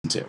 to.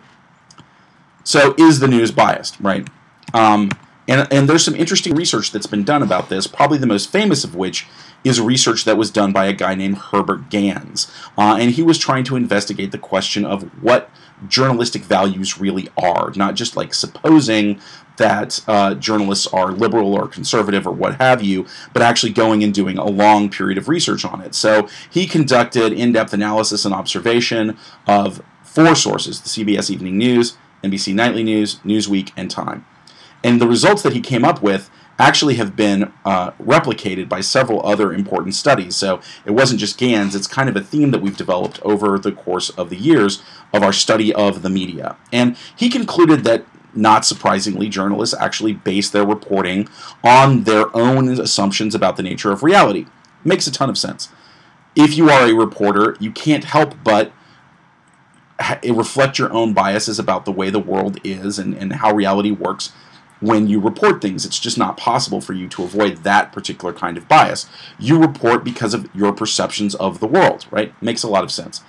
So is the news biased, right? And there's some interesting research that's been done about this, probably the most famous of which is research that was done by a guy named Herbert Gans. And he was trying to investigate the question of what journalistic values really are, not just like supposing that journalists are liberal or conservative or what have you, but actually going and doing a long period of research on it. So he conducted in-depth analysis and observation of 4 sources: the CBS Evening News, NBC Nightly News, Newsweek, and Time. And the results that he came up with actually have been replicated by several other important studies. So it wasn't just Gans, it's kind of a theme that we've developed over the course of the years of our study of the media. And he concluded that, not surprisingly, journalists actually base their reporting on their own assumptions about the nature of reality. Makes a ton of sense. If you are a reporter, you can't help but reflect your own biases about the way the world is and how reality works when you report things. It's just not possible for you to avoid that particular kind of bias. You report because of your perceptions of the world, right? Makes a lot of sense.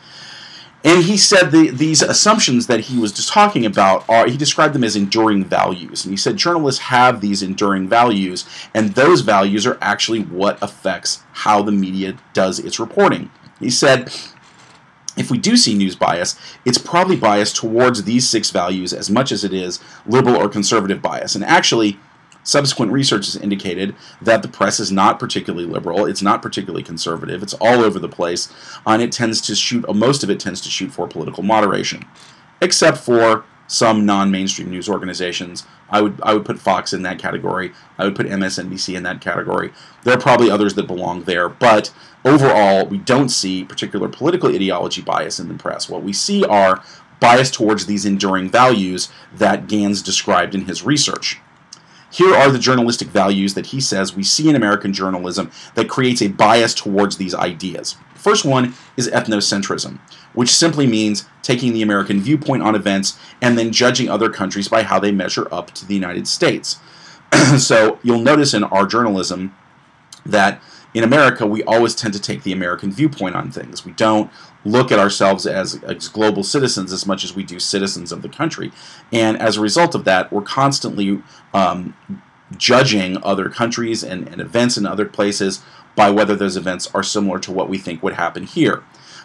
And he said these assumptions that he was just talking about he described them as enduring values. And he said journalists have these enduring values, and those values are actually what affects how the media does its reporting. He said, if we do see news bias, it's probably biased towards these 6 values as much as it is liberal or conservative bias. And actually, subsequent research has indicated that the press is not particularly liberal, it's not particularly conservative, it's all over the place, and it tends to shoot, most of it tends to shoot for political moderation, except for some non-mainstream news organizations. I would put Fox in that category. I would put MSNBC in that category. There are probably others that belong there, but overall, we don't see particular political ideology bias in the press. What we see are bias towards these enduring values that Gans described in his research. Here are the journalistic values that he says we see in American journalism that creates a bias towards these ideas. First one is ethnocentrism, which simply means taking the American viewpoint on events and then judging other countries by how they measure up to the United States. So you'll notice in our journalism that in America, we always tend to take the American viewpoint on things. We don't look at ourselves as global citizens as much as we do citizens of the country. And as a result of that, we're constantly judging other countries and events in other places by whether those events are similar to what we think would happen here.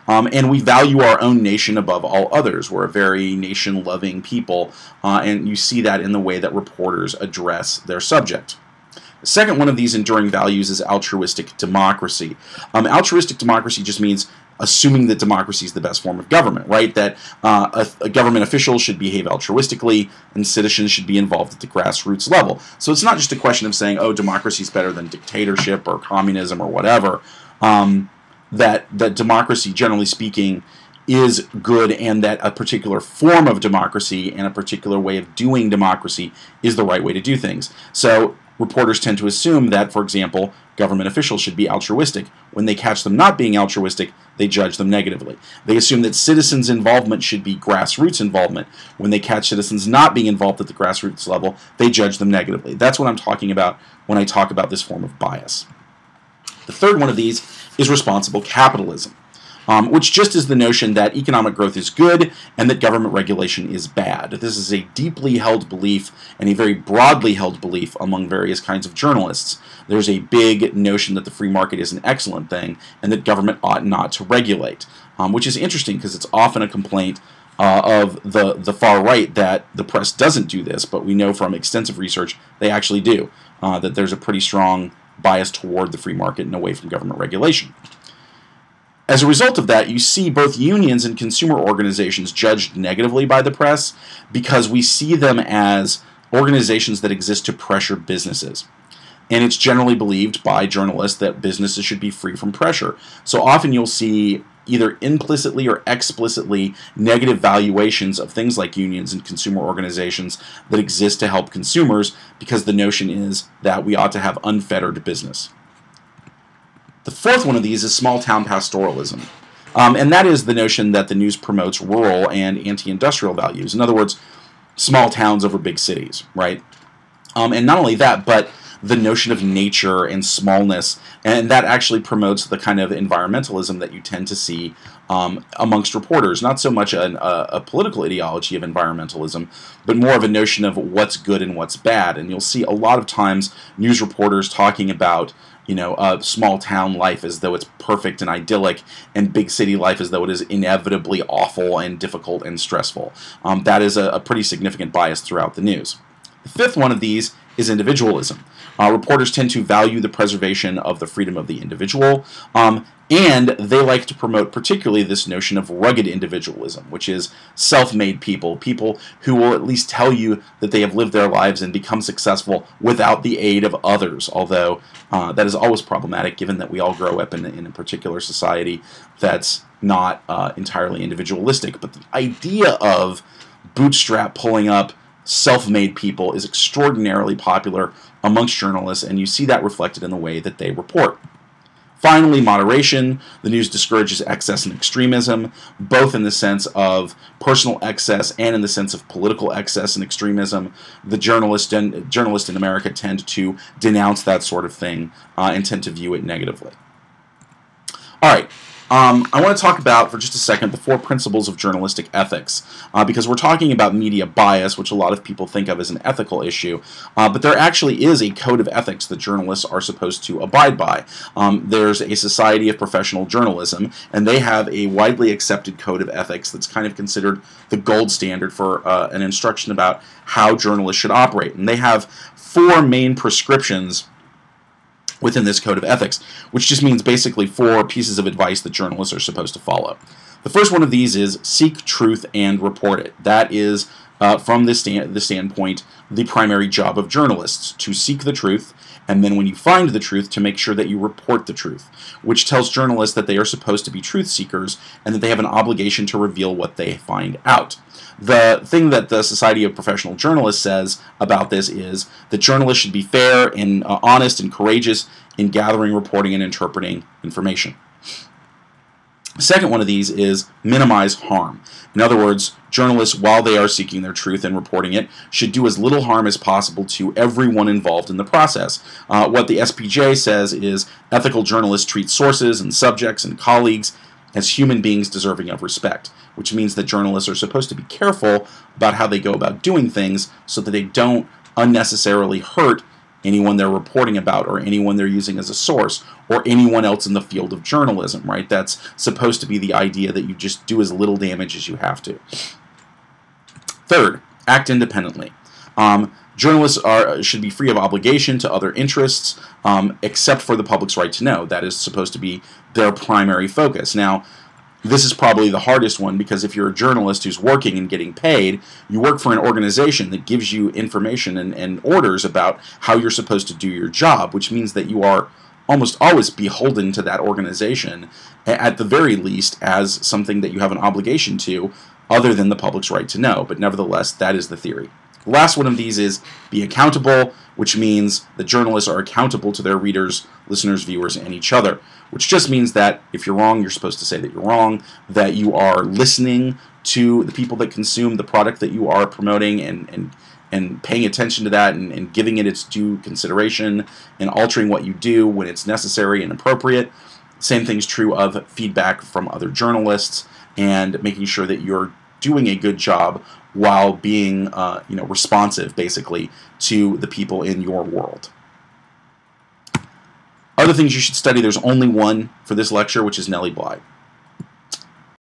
And we value our own nation above all others. We're a very nation-loving people, and you see that in the way that reporters address their subject. The second one of these enduring values is altruistic democracy. Altruistic democracy just means assuming that democracy is the best form of government, right? That a government official should behave altruistically and citizens should be involved at the grassroots level. So it's not just a question of saying, oh, democracy is better than dictatorship or communism or whatever. That democracy, generally speaking, is good, and that a particular form of democracy and a particular way of doing democracy is the right way to do things. So reporters tend to assume that, for example, government officials should be altruistic. When they catch them not being altruistic, they judge them negatively. They assume that citizens' involvement should be grassroots involvement. When they catch citizens not being involved at the grassroots level, they judge them negatively. That's what I'm talking about when I talk about this form of bias. The third one of these is responsible capitalism, which just is the notion that economic growth is good and that government regulation is bad. This is a deeply held belief and a very broadly held belief among various kinds of journalists. There's a big notion that the free market is an excellent thing and that government ought not to regulate, which is interesting because it's often a complaint of the far right that the press doesn't do this, but we know from extensive research they actually do, that there's a pretty strong bias toward the free market and away from government regulation. As a result of that, you see both unions and consumer organizations judged negatively by the press because we see them as organizations that exist to pressure businesses. And it's generally believed by journalists that businesses should be free from pressure. So often you'll see either implicitly or explicitly negative valuations of things like unions and consumer organizations that exist to help consumers because the notion is that we ought to have unfettered business. The fourth one of these is small-town pastoralism, and that is the notion that the news promotes rural and anti-industrial values. In other words, small towns over big cities, right? And not only that, but the notion of nature and smallness, and that actually promotes the kind of environmentalism that you tend to see amongst reporters. Not so much a political ideology of environmentalism, but more of a notion of what's good and what's bad. And you'll see a lot of times news reporters talking about small town life as though it's perfect and idyllic, and big city life as though it is inevitably awful and difficult and stressful. That is a pretty significant bias throughout the news. The fifth one of these is individualism. Reporters tend to value the preservation of the freedom of the individual, and they like to promote particularly this notion of rugged individualism, which is self-made people who will at least tell you that they have lived their lives and become successful without the aid of others, although that is always problematic given that we all grow up in a particular society that's not entirely individualistic. But the idea of bootstrap pulling up self-made people is extraordinarily popular amongst journalists, and you see that reflected in the way that they report. Finally, moderation. The news discourages excess and extremism, both in the sense of personal excess and in the sense of political excess and extremism. The journalists in America tend to denounce that sort of thing and tend to view it negatively. All right. I want to talk about, for just a second, the 4 principles of journalistic ethics, because we're talking about media bias, which a lot of people think of as an ethical issue, but there actually is a code of ethics that journalists are supposed to abide by. There's a Society of Professional Journalism, and they have a widely accepted code of ethics that's kind of considered the gold standard for an instruction about how journalists should operate. And they have 4 main prescriptions within this code of ethics, which just means basically 4 pieces of advice that journalists are supposed to follow. The first one of these is seek truth and report it. That is, from this standpoint, the primary job of journalists, to seek the truth, and then when you find the truth, to make sure that you report the truth, which tells journalists that they are supposed to be truth seekers and that they have an obligation to reveal what they find out. The thing that the Society of Professional Journalists says about this is that journalists should be fair and honest and courageous in gathering, reporting, and interpreting information. The second one of these is minimize harm. In other words, journalists, while they are seeking their truth and reporting it, should do as little harm as possible to everyone involved in the process. What the SPJ says is ethical journalists treat sources and subjects and colleagues as human beings deserving of respect, which means that journalists are supposed to be careful about how they go about doing things so that they don't unnecessarily hurt anyone they're reporting about or anyone they're using as a source or anyone else in the field of journalism, right? That's supposed to be the idea that you just do as little damage as you have to. Third, act independently. Journalists should be free of obligation to other interests, except for the public's right to know. That is supposed to be their primary focus. Now, this is probably the hardest one, because if you're a journalist who's working and getting paid, you work for an organization that gives you information and orders about how you're supposed to do your job, which means that you are almost always beholden to that organization, at the very least, as something that you have an obligation to, other than the public's right to know. But nevertheless, that is the theory. The last one of these is be accountable, which means that journalists are accountable to their readers, listeners, viewers, and each other, which just means that if you're wrong, you're supposed to say that you're wrong, that you are listening to the people that consume the product that you are promoting and paying attention to that and giving it its due consideration and altering what you do when it's necessary and appropriate. Same thing's true of feedback from other journalists and making sure that you're doing a good job while being responsive, basically, to the people in your world. Other things you should study, there's only one for this lecture, which is Nellie Bly.